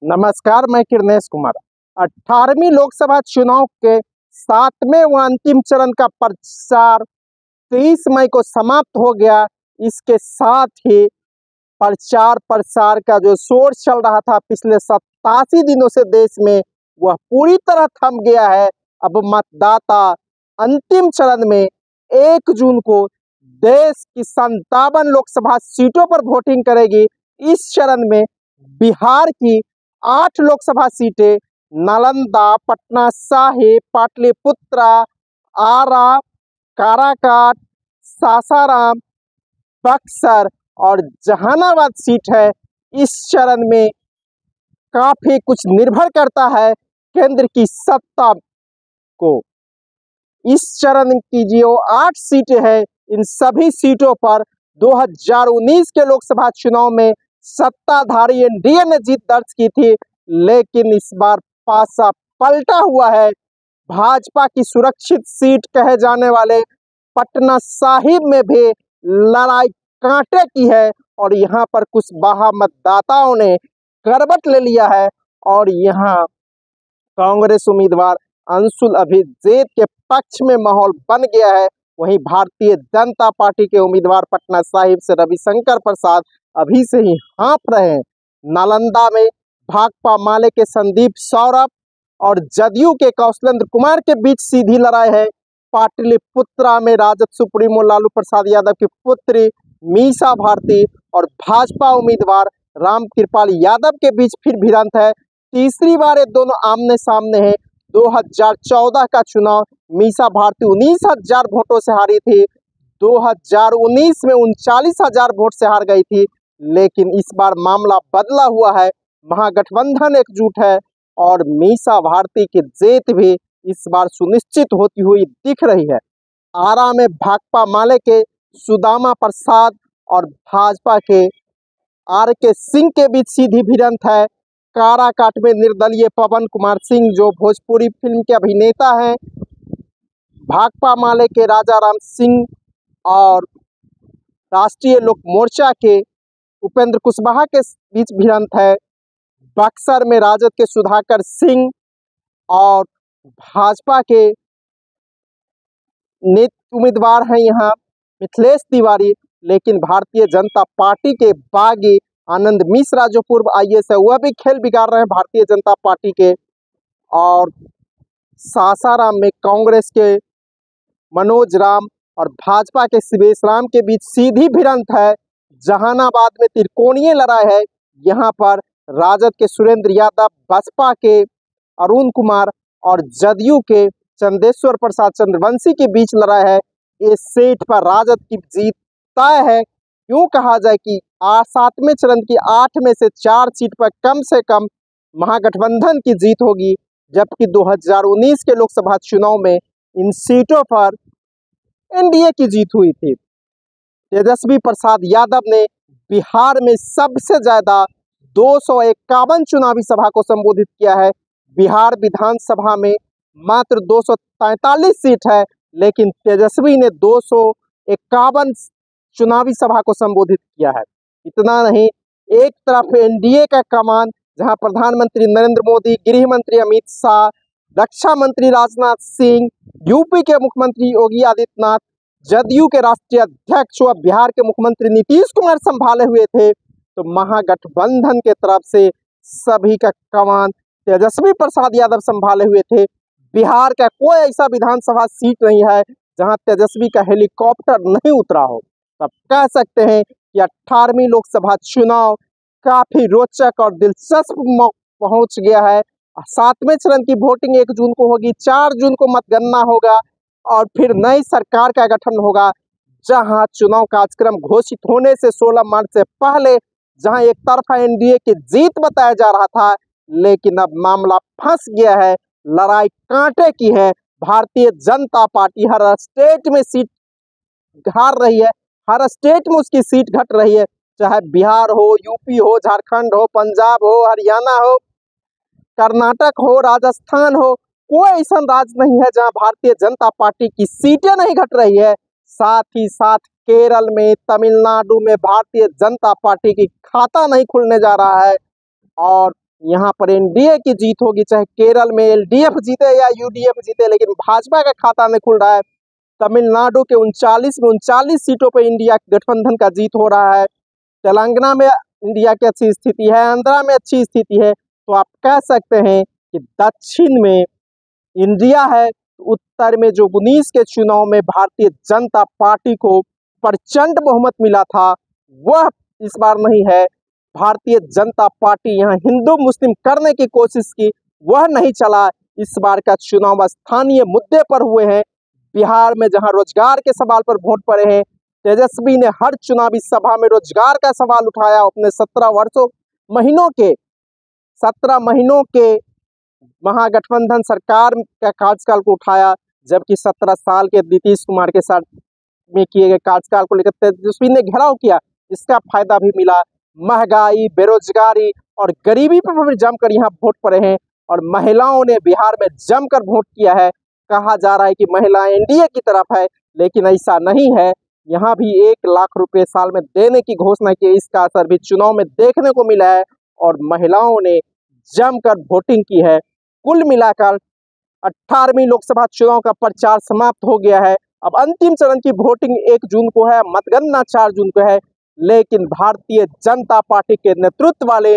नमस्कार, मैं किरनेश कुमार। 18वीं लोकसभा चुनाव के 7वें व अंतिम चरण का प्रचार 23 मई को समाप्त हो गया। इसके साथ ही प्रचार प्रसार का जो शोर चल रहा था पिछले 87 दिनों से देश में, वह पूरी तरह थम गया है। अब मतदाता अंतिम चरण में 1 जून को देश की 57 लोकसभा सीटों पर वोटिंग करेगी। इस चरण में बिहार की 8 लोकसभा सीटें नालंदा, पटना साहिब, पाटलिपुत्रा, आरा, काराकाट, सासाराम, बक्सर और जहानाबाद सीट है। इस चरण में काफी कुछ निर्भर करता है केंद्र की सत्ता को। इस चरण की जो 8 सीटें हैं, इन सभी सीटों पर 2019 के लोकसभा चुनाव में सत्ताधारी एनडीए ने जीत दर्ज की थी, लेकिन इस बार पासा पलटा हुआ है। भाजपा की सुरक्षित सीट कहे जाने वाले पटना साहिब में भी लड़ाई कांटे की है और यहाँ पर कुछ बाहा मतदाताओं ने करवट ले लिया है और यहाँ कांग्रेस उम्मीदवार अंशुल अभिजीत के पक्ष में माहौल बन गया है। वहीं भारतीय जनता पार्टी के उम्मीदवार पटना साहिब से रविशंकर प्रसाद अभी से ही हाँफ रहे हैं। नालंदा में भाकपा माले के संदीप सौरभ और जदयू के कौशलेंद्र कुमार के बीच सीधी लड़ाई है। पाटलिपुत्रा में राजद सुप्रीमो लालू प्रसाद यादव की पुत्री मीसा भारती और भाजपा उम्मीदवार राम कृपाल यादव के बीच फिर भिड़ंत है। तीसरी बार ये दोनों आमने सामने हैं। 2014 का चुनाव मीसा भारती 19,000 वोटों से हारी थी। 2019 में 39,000 वोट से हार गई थी, लेकिन इस बार मामला बदला हुआ है। महागठबंधन एकजुट है और मीसा भारती की जीत भी इस बार सुनिश्चित होती हुई दिख रही है। आरा में भाकपा माले के सुदामा प्रसाद और भाजपा के आर के सिंह के बीच सीधी भिड़ंत है। काराकाट में निर्दलीय पवन कुमार सिंह, जो भोजपुरी फिल्म के अभिनेता हैं, भाकपा माले के राजा राम सिंह और राष्ट्रीय लोक मोर्चा के उपेंद्र कुशवाहा के बीच भिड़ंत है। बक्सर में राजद के सुधाकर सिंह और भाजपा के उम्मीदवार हैं यहाँ मिथिलेश तिवारी, लेकिन भारतीय जनता पार्टी के बागी आनंद मिश्रा, जो पूर्व आईएएस है, वह भी खेल बिगाड़ रहे हैं भारतीय जनता पार्टी के। और सासाराम में कांग्रेस के मनोज राम और भाजपा के शिवेश राम के बीच सीधी भिड़ंत है। जहानाबाद में त्रिकोणीय लड़ाई है। यहाँ पर राजद के सुरेंद्र यादव, बसपा के अरुण कुमार और जदयू के चंदेश्वर प्रसाद चंद्रवंशी के बीच लड़ाई है। इस सीट पर राजद की जीत तय है। यूं कहा जाए कि 7वें चरण की 8 में से 4 सीट पर कम से कम महागठबंधन की जीत होगी, जबकि 2019 के लोकसभा चुनाव में इन सीटों पर एनडीए की जीत हुई थी। तेजस्वी प्रसाद यादव ने बिहार में सबसे ज्यादा 251 चुनावी सभा को संबोधित किया है। बिहार विधानसभा में मात्र 243 सीट है, लेकिन तेजस्वी ने 251 चुनावी सभा को संबोधित किया है। इतना नहीं, एक तरफ एनडीए का कमान, जहां प्रधानमंत्री नरेंद्र मोदी, गृह मंत्री अमित शाह, रक्षा मंत्री राजनाथ सिंह, यूपी के मुख्यमंत्री योगी आदित्यनाथ, जदयू के राष्ट्रीय अध्यक्ष व बिहार के मुख्यमंत्री नीतीश कुमार संभाले हुए थे, तो महागठबंधन के तरफ से सभी का कमान तेजस्वी प्रसाद यादव संभाले हुए थे। बिहार का कोई ऐसा विधानसभा सीट नहीं है जहां तेजस्वी का हेलीकॉप्टर नहीं उतरा हो। तब कह सकते हैं कि 18वीं लोकसभा चुनाव काफी रोचक और दिलचस्प पहुंच गया है। 7वें चरण की वोटिंग 1 जून को होगी, 4 जून को मतगणना होगा और फिर नई सरकार का गठन होगा, जहां चुनाव कार्यक्रम घोषित होने से 16 मार्च से पहले जहां एक तरफा एनडीए की जीत बताया जा रहा था, लेकिन अब मामला फंस गया है। लड़ाई कांटे की है। भारतीय जनता पार्टी हर स्टेट में सीट हार रही है, हर स्टेट में उसकी सीट घट रही है, चाहे बिहार हो, यूपी हो, झारखंड हो, पंजाब हो, हरियाणा हो, कर्नाटक हो, राजस्थान हो, कोई ऐसा राज्य नहीं है जहां भारतीय जनता पार्टी की सीटें नहीं घट रही है। साथ ही साथ केरल में, तमिलनाडु में भारतीय जनता पार्टी की खाता नहीं खुलने जा रहा है और यहाँ पर एनडीए की जीत होगी, चाहे केरल में एलडीएफ जीते या यूडीएफ जीते, लेकिन भाजपा का खाता नहीं खुल रहा है। तमिलनाडु के 39 में 39 सीटों पर इंडिया गठबंधन का जीत हो रहा है। तेलंगाना में इंडिया की अच्छी स्थिति है, आंध्रा में अच्छी स्थिति है। तो आप कह सकते हैं कि दक्षिण में इंडिया है, उत्तर में जो 19 के चुनाव में भारतीय जनता पार्टी को प्रचंड बहुमत मिला था, वह इस बार नहीं है। भारतीय जनता पार्टी यहाँ हिंदू मुस्लिम करने की कोशिश की, वह नहीं चला। इस बार का चुनाव स्थानीय मुद्दे पर हुए हैं। बिहार में जहां रोजगार के सवाल पर वोट पड़े हैं, तेजस्वी ने हर चुनावी सभा में रोजगार का सवाल उठाया। अपने 17 महीनों के महागठबंधन सरकार का कार्यकाल को उठाया, जबकि 17 साल के नीतीश कुमार के साथ में किए गए कार्यकाल को लेकर तेजस्वी ने घेराव किया। इसका फायदा भी मिला। महंगाई, बेरोजगारी और गरीबी पर भी जमकर यहाँ वोट पड़े हैं और महिलाओं ने बिहार में जमकर वोट किया है। कहा जा रहा है कि महिलाएं एनडीए की तरफ है, लेकिन ऐसा नहीं है। यहाँ भी 1 लाख रुपए साल में देने की घोषणा की, इसका असर भी चुनाव में देखने को मिला है और महिलाओं ने जमकर वोटिंग की है। कुल मिलाकर 18वीं लोकसभा चुनाव का प्रचार समाप्त हो गया है। अब अंतिम चरण की वोटिंग 1 जून को है, मतगणना 4 जून को है। लेकिन भारतीय जनता पार्टी के नेतृत्व वाले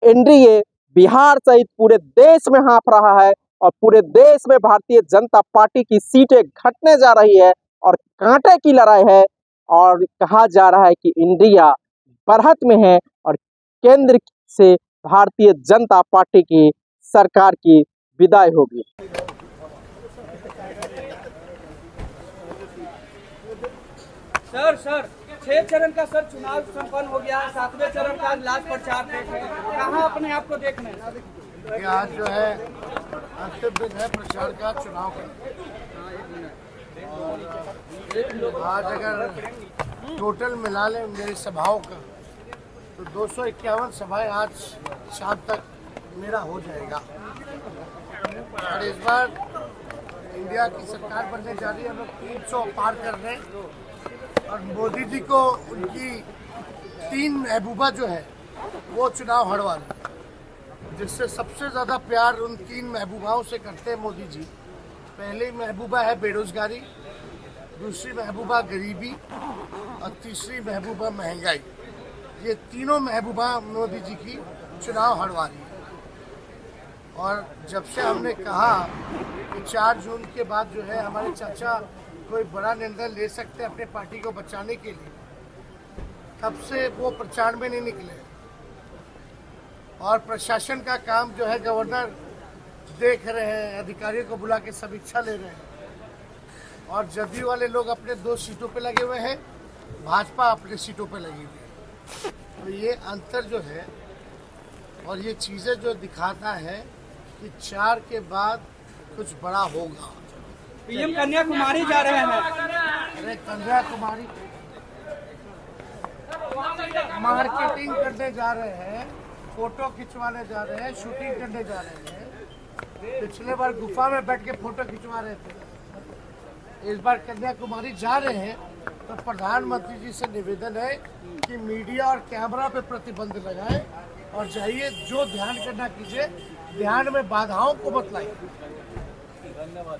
एनडीए बिहार सहित पूरे देश में हाँफ रहा है और पूरे देश में भारतीय जनता पार्टी की सीटें घटने जा रही है और कांटे की लड़ाई है। और कहा जा रहा है कि इंडिया बढ़त में है और केंद्र से भारतीय जनता पार्टी की सरकार की विदाई होगी। सर 6 चरण का चुनाव संपन्न हो गया है। 7वें चरण का लास्ट प्रचार देखें, कहाँ अपने आप को देखना है? आज जो है अंतिम दिन है प्रचार का, चुनाव का। आज अगर टोटल मिला लें मेरी सभाओं का तो 251 सभाएं आज शाम तक मेरा हो जाएगा। और इस बार इंडिया की सरकार बनने जा रही है, हम लोग 300 पार कर रहे हैं। और मोदी जी को उनकी 3 महबूबा जो है वो चुनाव हरवा रही है, जिससे सबसे ज़्यादा प्यार उन 3 महबूबाओं से करते हैं मोदी जी। पहली महबूबा है बेरोजगारी, दूसरी महबूबा गरीबी और तीसरी महबूबा महंगाई। ये तीनों महबूबा मोदी जी की चुनाव हरवा रही है। और जब से हमने कहा कि 4 जून के बाद जो है हमारे चाचा कोई बड़ा निर्णय ले सकते हैं अपने पार्टी को बचाने के लिए, तब से वो प्रचार में नहीं निकले। और प्रशासन का काम जो है गवर्नर देख रहे हैं, अधिकारियों को बुला के समीक्षा ले रहे हैं। और जदयू वाले लोग अपने 2 सीटों पे लगे हुए हैं, भाजपा अपने सीटों पे लगी हुई है। तो ये अंतर जो है और ये चीज़ें जो दिखाता है कि 4 के बाद कुछ बड़ा होगा। पीएम कन्याकुमारी जा रहे हैं। अरे कन्याकुमारी मार्केटिंग करने जा रहे हैं, फोटो खिंचवाने जा रहे हैं, शूटिंग करने जा रहे हैं। पिछले बार गुफा में बैठ के फोटो खिंचवा रहे थे, इस बार कन्याकुमारी जा रहे हैं। तो प्रधानमंत्री जी से निवेदन है कि मीडिया और कैमरा पे प्रतिबंध लगाएं और जाइए, जो ध्यान करना कीजिए, ध्यान में बाधाओं को मत लाइए। धन्यवाद।